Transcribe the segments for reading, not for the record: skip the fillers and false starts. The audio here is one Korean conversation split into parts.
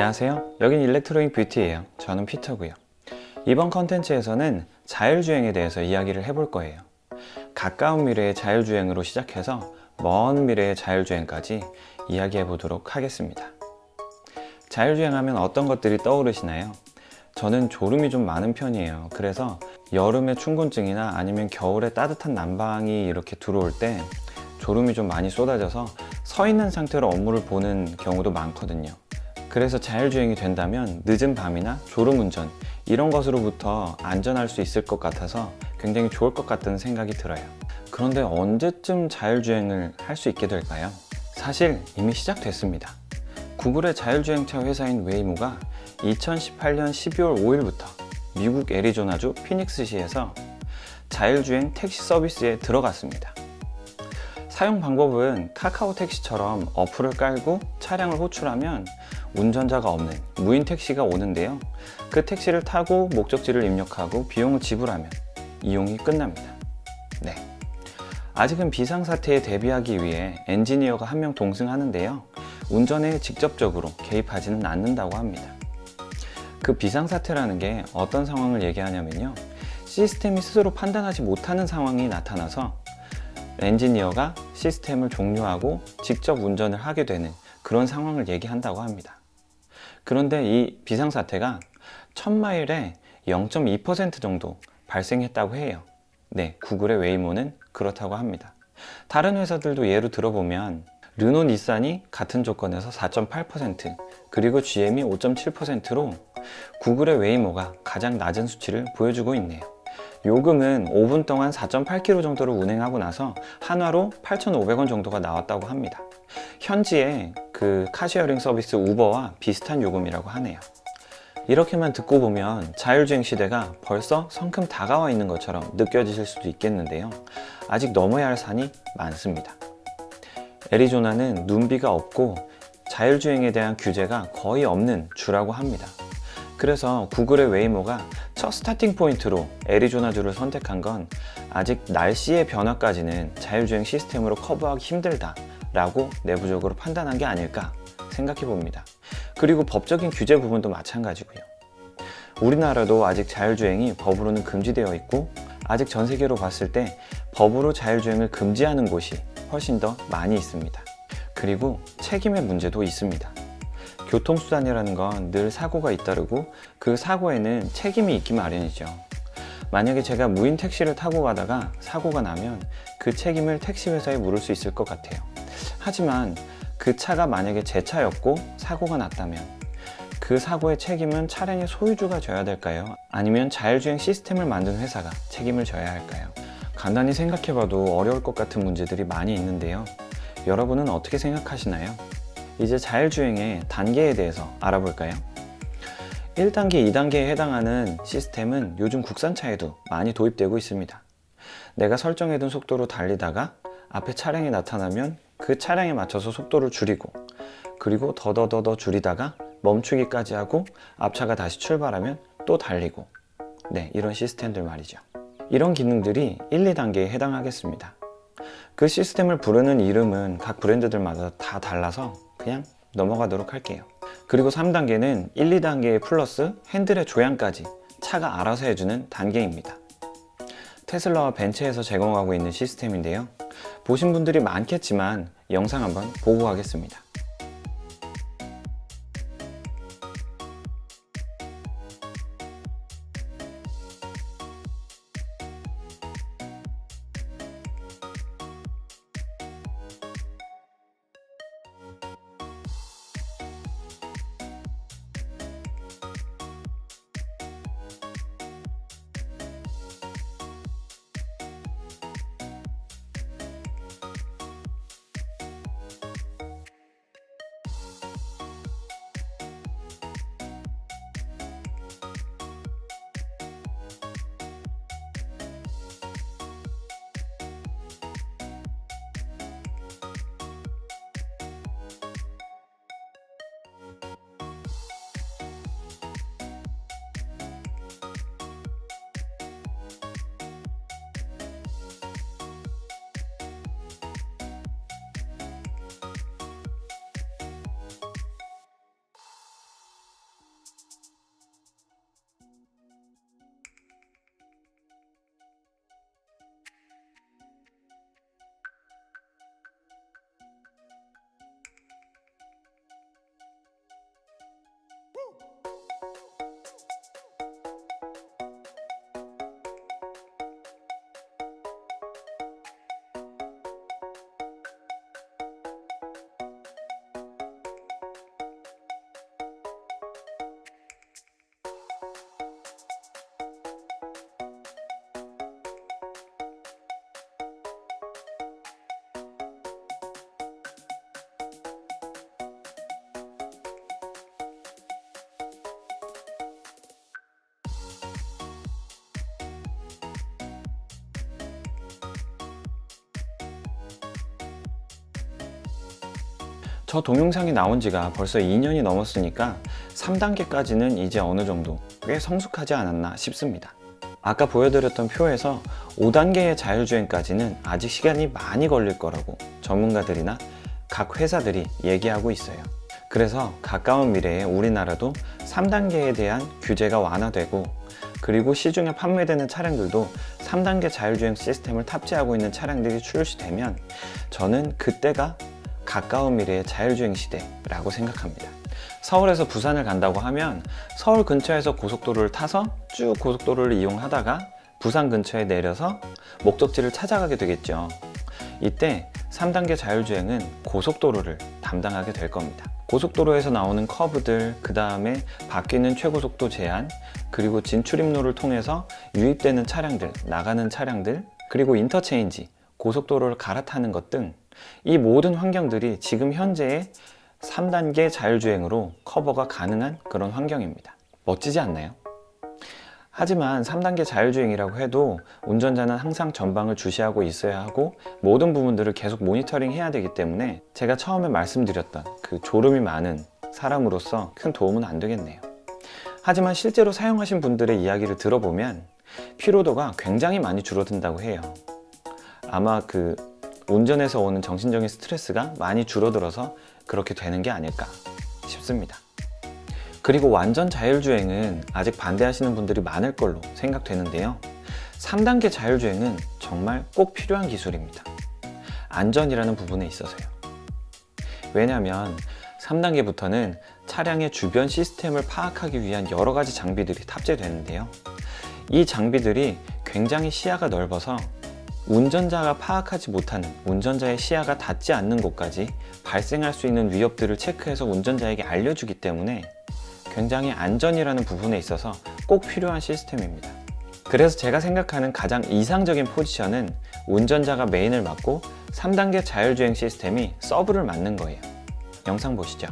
안녕하세요. 여긴 일렉트로닉 뷰티예요. 저는 피터고요. 이번 컨텐츠에서는 자율주행에 대해서 이야기를 해볼 거예요. 가까운 미래의 자율주행으로 시작해서 먼 미래의 자율주행까지 이야기해 보도록 하겠습니다. 자율주행하면 어떤 것들이 떠오르시나요? 저는 졸음이 좀 많은 편이에요. 그래서 여름에 춘곤증이나 아니면 겨울에 따뜻한 난방이 이렇게 들어올 때 졸음이 좀 많이 쏟아져서 서 있는 상태로 업무를 보는 경우도 많거든요. 그래서 자율주행이 된다면 늦은 밤이나 졸음운전 이런 것으로부터 안전할 수 있을 것 같아서 굉장히 좋을 것 같다는 생각이 들어요. 그런데 언제쯤 자율주행을 할 수 있게 될까요? 사실 이미 시작됐습니다. 구글의 자율주행차 회사인 웨이모가 2018년 12월 5일부터 미국 애리조나주 피닉스시에서 자율주행 택시 서비스에 들어갔습니다. 사용 방법은 카카오 택시처럼 어플을 깔고 차량을 호출하면 운전자가 없는 무인 택시가 오는데요. 그 택시를 타고 목적지를 입력하고 비용을 지불하면 이용이 끝납니다. 네. 아직은 비상사태에 대비하기 위해 엔지니어가 한 명 동승하는데요. 운전에 직접적으로 개입하지는 않는다고 합니다. 그 비상사태라는 게 어떤 상황을 얘기하냐면요. 시스템이 스스로 판단하지 못하는 상황이 나타나서 엔지니어가 시스템을 종료하고 직접 운전을 하게 되는 그런 상황을 얘기한다고 합니다. 그런데 이 비상사태가 1000마일에 0.2% 정도 발생했다고 해요. 네, 구글의 웨이모는 그렇다고 합니다. 다른 회사들도 예로 들어보면 르노 닛산이 같은 조건에서 4.8% 그리고 GM이 5.7%로 구글의 웨이모가 가장 낮은 수치를 보여주고 있네요. 요금은 5분 동안 4.8km 정도를 운행하고 나서 한화로 8,500원 정도가 나왔다고 합니다. 현지의 그 카쉐어링 서비스 우버와 비슷한 요금이라고 하네요. 이렇게만 듣고 보면 자율주행 시대가 벌써 성큼 다가와 있는 것처럼 느껴지실 수도 있겠는데요. 아직 넘어야 할 산이 많습니다. 애리조나는 눈비가 없고 자율주행에 대한 규제가 거의 없는 주라고 합니다. 그래서 구글의 웨이모가 첫 스타팅 포인트로 애리조나주를 선택한 건 아직 날씨의 변화까지는 자율주행 시스템으로 커버하기 힘들다 라고 내부적으로 판단한 게 아닐까 생각해 봅니다. 그리고 법적인 규제 부분도 마찬가지고요. 우리나라도 아직 자율주행이 법으로는 금지되어 있고 아직 전 세계로 봤을 때 법으로 자율주행을 금지하는 곳이 훨씬 더 많이 있습니다. 그리고 책임의 문제도 있습니다. 교통수단이라는 건 늘 사고가 잇따르고 그 사고에는 책임이 있기 마련이죠. 만약에 제가 무인 택시를 타고 가다가 사고가 나면 그 책임을 택시 회사에 물을 수 있을 것 같아요. 하지만 그 차가 만약에 제 차였고 사고가 났다면 그 사고의 책임은 차량의 소유주가 져야 될까요? 아니면 자율주행 시스템을 만든 회사가 책임을 져야 할까요? 간단히 생각해봐도 어려울 것 같은 문제들이 많이 있는데요. 여러분은 어떻게 생각하시나요? 이제 자율주행의 단계에 대해서 알아볼까요? 1단계, 2단계에 해당하는 시스템은 요즘 국산차에도 많이 도입되고 있습니다. 내가 설정해둔 속도로 달리다가 앞에 차량이 나타나면 그 차량에 맞춰서 속도를 줄이고 그리고 더더더 줄이다가 멈추기까지 하고 앞차가 다시 출발하면 또 달리고 네, 이런 시스템들 말이죠. 이런 기능들이 1, 2단계에 해당하겠습니다. 그 시스템을 부르는 이름은 각 브랜드들마다 다 달라서 그냥 넘어가도록 할게요. 그리고 3단계는 1, 2단계의 플러스 핸들의 조향까지 차가 알아서 해주는 단계입니다. 테슬라와 벤츠에서 제공하고 있는 시스템인데요. 보신 분들이 많겠지만 영상 한번 보고 가겠습니다. 저 동영상이 나온 지가 벌써 2년이 넘었으니까 3단계까지는 이제 어느 정도 꽤 성숙하지 않았나 싶습니다. 아까 보여드렸던 표에서 5단계의 자율주행까지는 아직 시간이 많이 걸릴 거라고 전문가들이나 각 회사들이 얘기하고 있어요. 그래서 가까운 미래에 우리나라도 3단계에 대한 규제가 완화되고, 그리고 시중에 판매되는 차량들도 3단계 자율주행 시스템을 탑재하고 있는 차량들이 출시되면 저는 그때가 가까운 미래의 자율주행 시대라고 생각합니다. 서울에서 부산을 간다고 하면 서울 근처에서 고속도로를 타서 쭉 고속도로를 이용하다가 부산 근처에 내려서 목적지를 찾아가게 되겠죠. 이때 3단계 자율주행은 고속도로를 담당하게 될 겁니다. 고속도로에서 나오는 커브들, 그 다음에 바뀌는 최고속도 제한, 그리고 진출입로를 통해서 유입되는 차량들, 나가는 차량들, 그리고 인터체인지, 고속도로를 갈아타는 것 등 이 모든 환경들이 지금 현재의 3단계 자율주행으로 커버가 가능한 그런 환경입니다. 멋지지 않나요? 하지만 3단계 자율주행이라고 해도 운전자는 항상 전방을 주시하고 있어야 하고 모든 부분들을 계속 모니터링 해야 되기 때문에 제가 처음에 말씀드렸던 그 졸음이 많은 사람으로서 큰 도움은 안 되겠네요. 하지만 실제로 사용하신 분들의 이야기를 들어보면 피로도가 굉장히 많이 줄어든다고 해요. 아마 운전에서 오는 정신적인 스트레스가 많이 줄어들어서 그렇게 되는 게 아닐까 싶습니다. 그리고 완전 자율주행은 아직 반대하시는 분들이 많을 걸로 생각되는데요. 3단계 자율주행은 정말 꼭 필요한 기술입니다. 안전이라는 부분에 있어서요. 왜냐하면 3단계부터는 차량의 주변 시스템을 파악하기 위한 여러 가지 장비들이 탑재되는데요. 이 장비들이 굉장히 시야가 넓어서 운전자가 파악하지 못하는, 운전자의 시야가 닿지 않는 곳까지 발생할 수 있는 위협들을 체크해서 운전자에게 알려주기 때문에 굉장히 안전이라는 부분에 있어서 꼭 필요한 시스템입니다. 그래서 제가 생각하는 가장 이상적인 포지션은 운전자가 메인을 맡고 3단계 자율주행 시스템이 서브를 맡는 거예요. 영상 보시죠.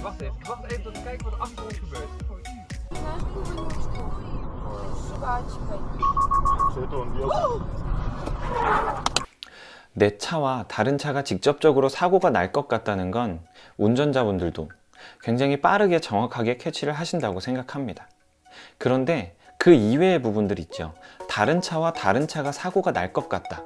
Wacht even. Wacht even tot ik kijk wat er achter ons gebeurt. 내 차와 다른 차가 직접적으로 사고가 날 것 같다는 건 운전자분들도 굉장히 빠르게 정확하게 캐치를 하신다고 생각합니다. 그런데 그 이외의 부분들 있죠. 다른 차와 다른 차가 사고가 날 것 같다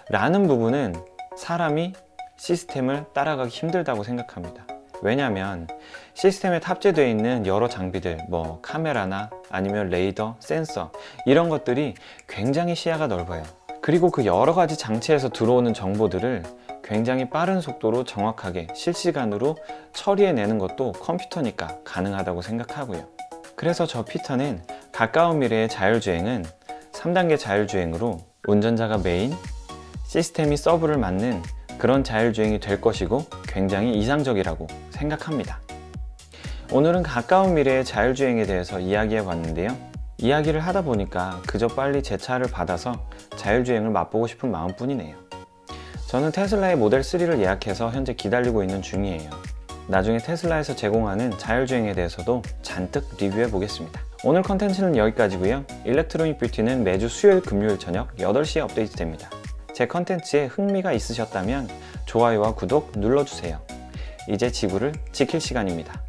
라는 부분은 사람이 시스템을 따라가기 힘들다고 생각합니다. 왜냐하면 시스템에 탑재되어 있는 여러 장비들, 카메라나 아니면 레이더, 센서, 이런 것들이 굉장히 시야가 넓어요. 그리고 그 여러 가지 장치에서 들어오는 정보들을 굉장히 빠른 속도로 정확하게 실시간으로 처리해내는 것도 컴퓨터니까 가능하다고 생각하고요. 그래서 저 피터는 가까운 미래의 자율주행은 3단계 자율주행으로 운전자가 메인, 시스템이 서브를 맡는 그런 자율주행이 될 것이고 굉장히 이상적이라고 생각합니다. 오늘은 가까운 미래의 자율주행에 대해서 이야기해 봤는데요. 이야기를 하다 보니까 그저 빨리 제 차를 받아서 자율주행을 맛보고 싶은 마음뿐이네요. 저는 테슬라의 모델 3를 예약해서 현재 기다리고 있는 중이에요. 나중에 테슬라에서 제공하는 자율주행에 대해서도 잔뜩 리뷰해 보겠습니다. 오늘 컨텐츠는 여기까지고요. 일렉트로닉 뷰티는 매주 수요일 금요일 저녁 8시에 업데이트 됩니다. 제 컨텐츠에 흥미가 있으셨다면 좋아요와 구독 눌러주세요. 이제 지구를 지킬 시간입니다.